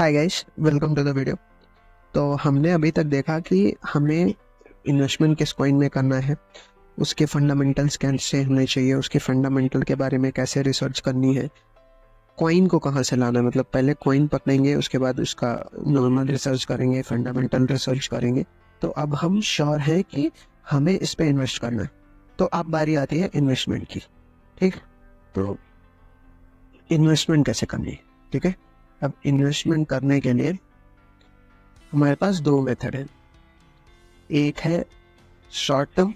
Hi guys, welcome to the video. तो हमने अभी तक देखा कि हमें इन्वेस्टमेंट किस कॉइन में करना है, उसके फंडामेंटल्स कैसे होने चाहिए, उसके फंडामेंटल के बारे में कैसे रिसर्च करनी है, कॉइन को कहाँ से लाना है। मतलब पहले कॉइन पकड़ेंगे, उसके बाद उसका नॉर्मल रिसर्च करेंगे, फंडामेंटल रिसर्च करेंगे। तो अब हम श्योर हैं कि हमें इस पे इन्वेस्ट करना है। तो अब बारी आती है इन्वेस्टमेंट की। ठीक, तो इन्वेस्टमेंट कैसे करनी है। ठीक है, अब इन्वेस्टमेंट करने के लिए हमारे पास दो मेथड है। एक है शॉर्ट टर्म,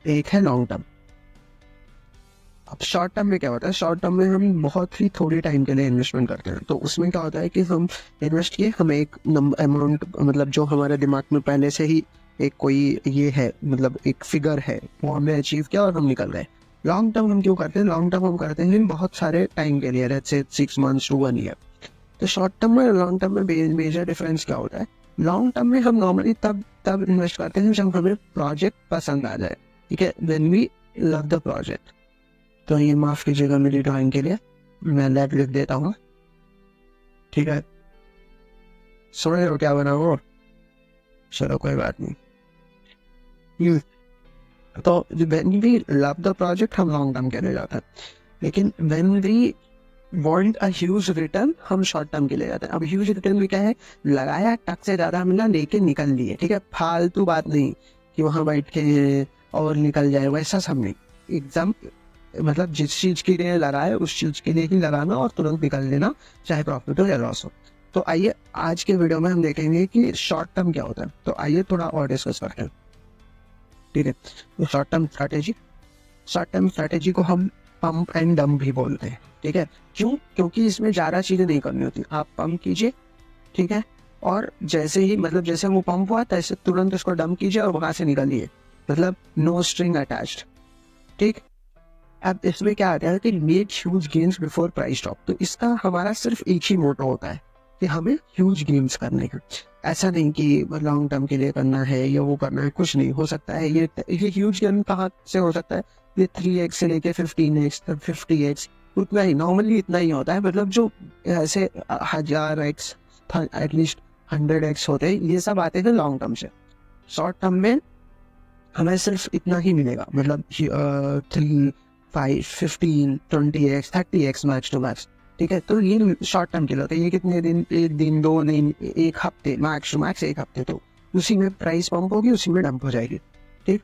एक है लॉन्ग टर्म। अब शॉर्ट टर्म में क्या होता है, शॉर्ट टर्म में हम बहुत ही थोड़ी टाइम के लिए इन्वेस्टमेंट करते हैं। तो उसमें क्या होता है कि हम इन्वेस्ट किए, हमें एक अमाउंट, मतलब जो हमारे दिमाग में पहले से ही एक कोई ये है, मतलब एक फिगर है, वो हमने अचीव किया और हम निकल गए। लॉन्ग टर्म हम क्यों करते हैं? लॉन्ग टर्म हम करते हैं बहुत सारे टाइम के लिए, जैसे 6 मंथ्स टू 1 ईयर। तो शॉर्ट टर्म में लॉन्ग टर्म में मेजर डिफरेंस क्या होता है? लॉन्ग टर्म में हम नॉर्मली तब इन्वेस्ट करते हैं जब हमें प्रोजेक्ट पसंद आ जाए। ठीक है, when we love the project. तो ये माफ कीजिएगा मेरी ड्राइंग के लिए, मैं लैब लिख देता हूँ। ठीक है, समझ रहे हो क्या बना वो? चलो कोई बात नहीं। तो when we love the project हम लॉन्ग टर्म के लिए जाते हैं, लेकिन when we want a huge return हम शॉर्ट टर्म के लिए जाते हैं। अब ह्यूज रिटर्न में क्या है, लगाया टक से ज्यादा मिला, लेके निकल लिए। ठीक है, फालतू बात नहीं कि वहां बैठ के और निकल जाए, वैसा सब नहीं। एकदम मतलब जिस चीज के लिए लगाए उस चीज के लिए ही लगाना और तुरंत निकल लेना, चाहे प्रॉफिट हो या लॉस हो। तो आइए आज के वीडियो में हम देखेंगे कि शॉर्ट टर्म क्या होता है। तो आइए थोड़ा और डिस्कस करते हैं। ठीक है, तो शॉर्ट टर्म स्ट्रैटेजी को हम पंप एंड डंप भी बोलते हैं। ठीक है, क्यों? क्योंकि इसमें ज्यादा चीजें नहीं करनी होती। आप पंप कीजिए, ठीक है, और जैसे ही मतलब जैसे वो पंप हुआ तैसे तुरंत उसको डंप कीजिए और वहां से निकालिए, मतलब नो स्ट्रिंग अटैच्ड। ठीक, अब इसमें क्या आता है कि make huge gains before price drop. तो इसका हमारा सिर्फ एक ही मोटो होता है कि हमें ह्यूज गेन्स करने का। ऐसा नहीं कि लॉन्ग टर्म के लिए करना है या वो करना है, कुछ नहीं हो सकता है। ये ह्यूज गेन कहाँ से हो सकता है? ये 3x से लेके 15x तक 50x, उतना ही नॉर्मली इतना ही होता है। मतलब जो ऐसे 1000x एटलीस्ट 100x होते हैं, ये सब आते हैं लॉन्ग टर्म से। शॉर्ट टर्म में हमें सिर्फ इतना ही मिलेगा, मतलब 3, 5, 15, 20x 30x max to max. ठीक है, तो ये शॉर्ट टर्म के लिए होता है। ये कितने दिन, एक दिन, 2 दिन, एक हफ्ते, मैक्स टू मैक्स एक हफ्ते। तो उसी में प्राइस पंप होगी, उसी में डंप हो जाएगी। ठीक,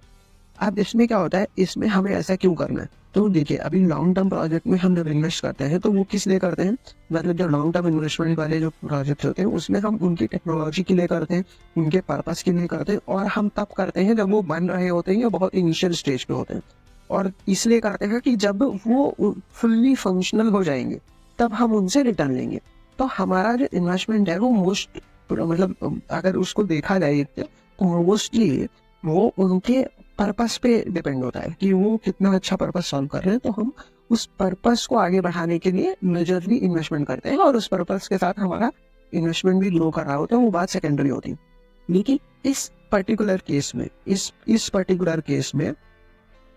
अब इसमें क्या होता है, इसमें हमें ऐसा क्यों करना है? तो देखिए, अभी लॉन्ग टर्म प्रोजेक्ट में हम जब इन्वेस्ट करते हैं तो वो किस लिए करते हैं? मतलब जो लॉन्ग टर्म इन्वेस्टमेंट वाले जो प्रोजेक्ट होते हैं उसमें हम उनकी टेक्नोलॉजी के लिए करते हैं, उनके पर्पस के लिए करते हैं, और हम तब करते हैं जब वो बन रहे होते हैं या बहुत इनिशियल स्टेज पे होते हैं। और इसलिए करते हैं कि जब वो फुल्ली फंक्शनल हो जाएंगे तब हम उनसे रिटर्न लेंगे। तो हमारा जो इन्वेस्टमेंट है वो मोस्ट, मतलब अगर उसको देखा जाए तो मोस्टली वो उनके पर्पस पे डिपेंड होता है कि वो कितना अच्छा पर्पस सॉल्व कर रहे हैं। तो हम उस पर्पस को आगे बढ़ाने के लिए मेजरली इन्वेस्टमेंट करते हैं, और उस पर्पस के साथ हमारा इन्वेस्टमेंट भी ग्रो कर रहा होता है, वो बात सेकेंडरी होती है। लेकिन इस पर्टिकुलर केस में, इस पर्टिकुलर केस में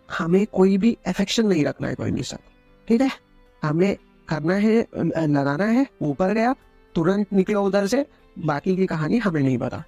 हमें कोई भी अफेक्शन नहीं रखना है कोई नहीं साथ। ठीक है, हमें करना है, लगाना है, ऊपर गया तुरंत निकला उधर से, बाकी की कहानी हमें नहीं पता।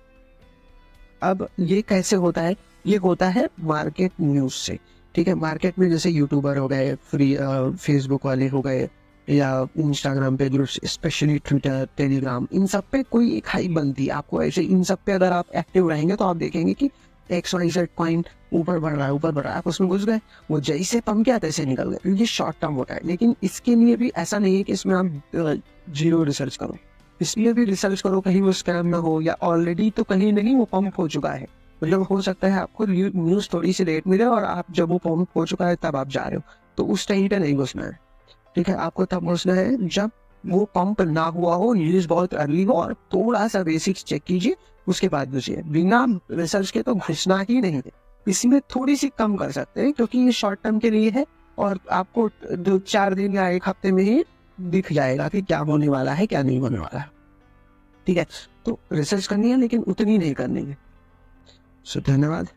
अब ये कैसे होता है? ये होता है मार्केट न्यूज से। ठीक है, मार्केट में जैसे यूट्यूबर हो गए, फ्री फेसबुक वाले हो गए, या इंस्टाग्राम पे ग्रुप्स, स्पेशली ट्विटर, टेलीग्राम, इन सब पे कोई एक हाइप बनती है। आपको ऐसे इन सब पे अगर आप एक्टिव रहेंगे तो आप देखेंगे कि XYZ कॉइन ऊपर बढ़ रहा है, ऊपर बढ़ रहा है, आप उसमें घुस गए, वो जैसे पंप किया तैसे निकल गए। ये शॉर्ट टर्म होता है। लेकिन इसके लिए भी ऐसा नहीं है कि इसमें आप जीरो रिसर्च करो। इसलिए भी रिसर्च करो, कहीं वो स्कैम ना हो, या ऑलरेडी तो कहीं नहीं वो पंप हो चुका है। मतलब हो सकता है आपको न्यूज थोड़ी सी लेट मिले और आप जब वो पंप हो चुका है तब आप जा रहे हो, तो उस टाइम पे नहीं घुसना है। ठीक है, आपको तब घुसना है जब वो पंप ना हुआ हो, न्यूज बहुत अर्ली हो, और थोड़ा सा बेसिक्स चेक कीजिए, उसके बाद घुसिए। बिना रिसर्च के तो घुसना ही नहीं है। इसमें थोड़ी सी कम कर सकते हैं क्योंकि ये शॉर्ट टर्म के लिए है, और आपको 2-4 दिन या एक हफ्ते में ही दिख जाएगा कि क्या होने वाला है, क्या नहीं होने वाला है। ठीक है, तो रिसर्च करनी है लेकिन उतनी नहीं करनी है। धन्यवाद।